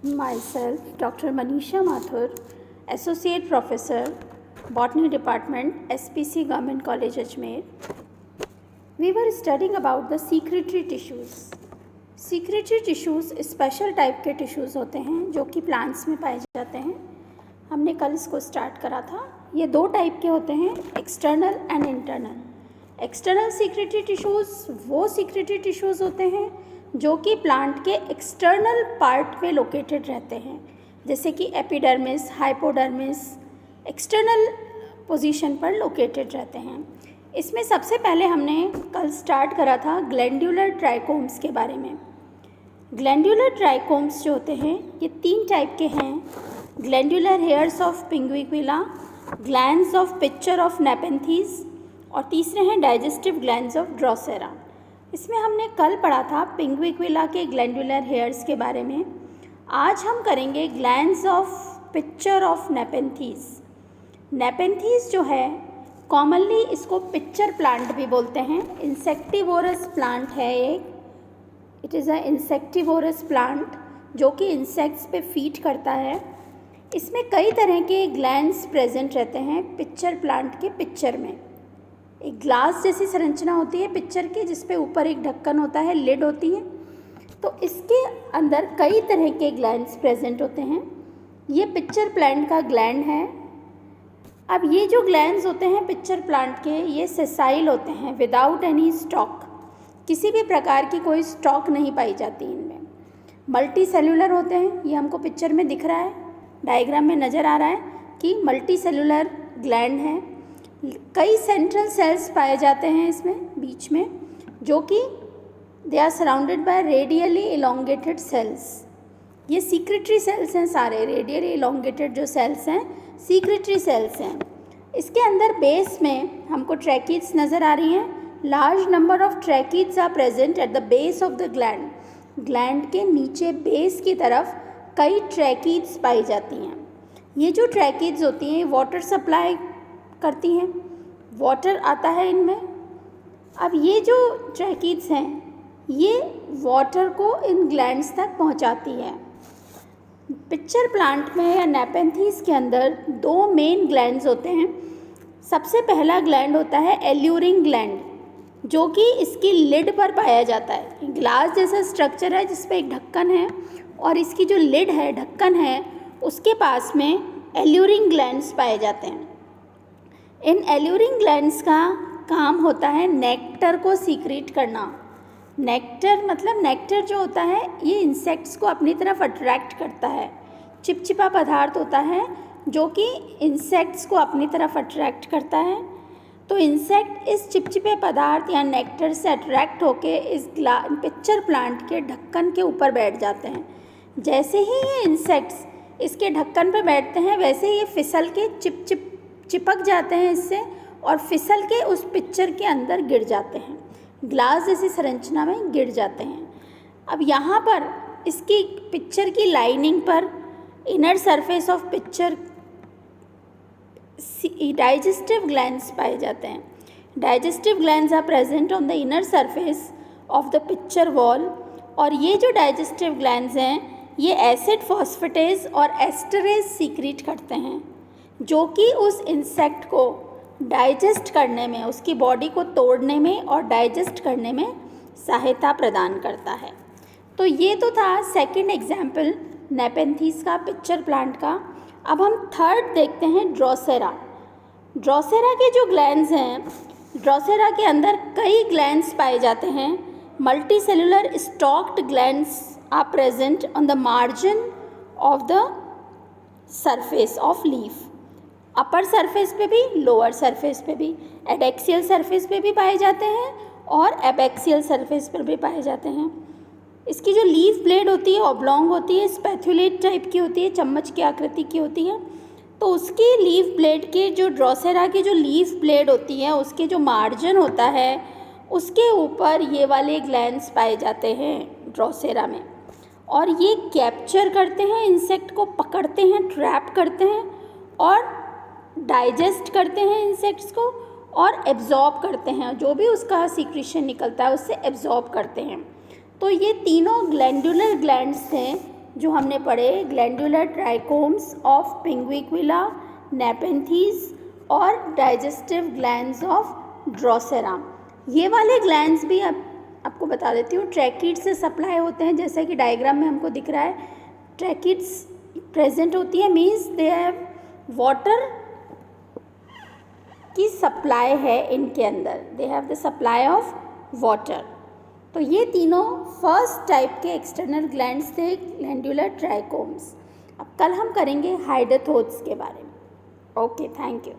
Myself, Dr. Manisha Mathur, Associate Professor, Botany Department, SPC Government College, Ajmer. We were studying about the secretory tissues. Secretory tissues special type के tissues होते हैं जो कि plants में पाए जाते हैं. हमने कल इसको स्टार्ट करा था. ये दो टाइप के होते हैं, external and internal. External secretory tissues वो सीक्रेटरी टिश्यूज़ होते हैं जो कि प्लांट के एक्सटर्नल पार्ट में लोकेटेड रहते हैं, जैसे कि एपिडर्मिस, हाइपोडर्मिस एक्सटर्नल पोजीशन पर लोकेटेड रहते हैं. इसमें सबसे पहले हमने कल स्टार्ट करा था ग्लैंड्यूलर ट्राइकोम्स के बारे में. ग्लैंड्यूलर ट्राइकोम्स जो होते हैं ये तीन टाइप के हैं. Glandular hairs of pinguicula, glands of picture of nepenthes और तीसरे हैं डाइजेस्टिव ग्लैंड्स ऑफ ड्रोसेरा. इसमें हमने कल पढ़ा था पिंगुइक्विला के ग्लैंडुलर हेयर्स के बारे में. आज हम करेंगे ग्लैंड्स ऑफ पिक्चर ऑफ नेपेंथीज. नेपेंथीज जो है कॉमनली इसको पिक्चर प्लांट भी बोलते हैं. इंसेक्टिवोरस प्लांट है एक. It is a insectivorous plant जो कि इंसेक्ट्स पे फीड करता है. इसमें कई तरह के ग्लैंड्स प्रेजेंट रहते हैं पिक्चर प्लांट के पिक्चर में. एक ग्लास जैसी संरचना होती है पिक्चर की, जिसपे ऊपर एक ढक्कन होता है, लिड होती है. तो इसके अंदर कई तरह के ग्लैंड्स प्रेजेंट होते हैं. ये पिक्चर प्लांट का ग्लैंड है. अब ये जो ग्लैंड्स होते हैं पिक्चर प्लांट के, ये सेसाइल होते हैं, विदाउट एनी स्टॉक. किसी भी प्रकार की कोई स्टॉक नहीं पाई जाती इनमें. मल्टी सेलुलर होते हैं. ये हमको पिक्चर में दिख रहा है, डायग्राम में नज़र आ रहा है कि मल्टी सेलुलर ग्लैंड है. कई सेंट्रल सेल्स पाए जाते हैं इसमें बीच में, जो कि they are surrounded by radially elongated cells. ये सीक्रेटरी सेल्स हैं सारे. रेडियली इलोंगेटेड जो सेल्स हैं सीक्रेटरी सेल्स हैं. इसके अंदर बेस में हमको ट्रैकीड्स नज़र आ रही हैं. Large number of tracheids are present at the base of the gland. Gland के नीचे बेस की तरफ कई ट्रैकीड्स पाई जाती हैं. ये जो ट्रैकीड्स होती हैं वाटर सप्लाई करती हैं, वाटर आता है इनमें. अब ये जो ट्रैकीड्स हैं ये वाटर को इन ग्लैंड्स तक पहुंचाती है. पिक्चर प्लांट में या नेपेंथीज के अंदर दो मेन ग्लैंड्स होते हैं. सबसे पहला ग्लैंड होता है एल्यूरिंग ग्लैंड, जो कि इसकी लिड पर पाया जाता है. ग्लास जैसा स्ट्रक्चर है जिस पे एक ढक्कन है और इसकी जो लिड है, ढक्कन है, उसके पास में एल्यूरिंग ग्लैंड्स पाए जाते हैं. इन एल्यूरिंग ग्लैंड्स का काम होता है नेक्टर को सीक्रेट करना. नेक्टर मतलब नेक्टर जो होता है ये इंसेक्ट्स को अपनी तरफ अट्रैक्ट करता है. चिपचिपा पदार्थ होता है जो कि इंसेक्ट्स को अपनी तरफ अट्रैक्ट करता है. तो इंसेक्ट इस चिपचिपे पदार्थ या नेक्टर से अट्रैक्ट होके इस पिक्चर प्लांट के ढक्कन के ऊपर बैठ जाते हैं. जैसे ही ये इंसेक्ट्स इसके ढक्कन पर बैठते हैं वैसे ही ये फिसल के चिपक जाते हैं इससे और फिसल के उस पिक्चर के अंदर गिर जाते हैं. ग्लास जैसी संरचना में गिर जाते हैं. अब यहाँ पर इसकी पिक्चर की लाइनिंग पर inner surface of pitcher digestive glands पाए जाते हैं. Digestive glands are present on the inner surface of the pitcher wall. और ये जो डाइजेस्टिव ग्लैंड्स हैं ये एसिड फॉस्फेटेज और एस्टरेज सीक्रेट करते हैं, जो कि उस इंसेक्ट को डाइजेस्ट करने में, उसकी बॉडी को तोड़ने में और डाइजेस्ट करने में सहायता प्रदान करता है. तो ये तो था सेकंड एग्जाम्पल नेपेंथीज का, पिक्चर प्लांट का. अब हम थर्ड देखते हैं ड्रोसेरा. ड्रोसेरा के जो ग्लैंड्स हैं, ड्रोसेरा के अंदर कई ग्लैंड्स पाए जाते हैं. Multicellular stalked glands are present on the margin of the surface of leaf. Upper surface पे भी, लोअर सरफेस पे भी, एडेक्सियल सरफेस पे भी पाए जाते हैं और एबैक्सियल सरफेस पर भी पाए जाते हैं. इसकी जो लीफ ब्लेड होती है ऑब्लॉन्ग होती है, स्पैथुलेट टाइप की होती है, चम्मच की आकृति की होती है. तो उसकी लीफ ब्लेड के जो ड्रोसेरा की जो लीफ ब्लेड होती है उसके जो मार्जिन होता है उसके ऊपर ये वाले ग्लैंड्स पाए जाते हैं ड्रोसेरा में. और ये कैप्चर करते हैं, इंसेक्ट को पकड़ते हैं, ट्रैप करते हैं और डाइजेस्ट करते हैं इंसेक्ट्स को और एब्जॉर्ब करते हैं. जो भी उसका सीक्रेशन निकलता है उससे एब्जॉर्ब करते हैं. तो ये तीनों ग्लैंडुलर ग्लैंड्स थे जो हमने पढ़े ग्लैंडुलर ट्राइकोम्स ऑफ पिंगविक्विला, नेपेंथीज और डाइजेस्टिव ग्लैंड्स ऑफ ड्रोसेरा। ये वाले ग्लैंड्स भी आपको बता देती हूँ ट्रैकिड से सप्लाई होते हैं, जैसे कि डायग्राम में हमको दिख रहा है ट्रैकिड्स प्रेजेंट होती है, मीन्स दे हैव वाटर की सप्लाई है इनके अंदर, they have the supply of water. तो ये तीनों फर्स्ट टाइप के एक्सटर्नल ग्लैंड्स थे ग्लैंडुलर ट्राइकोम्स। अब कल हम करेंगे हाइडेथोड्स के बारे में। Okay, thank you.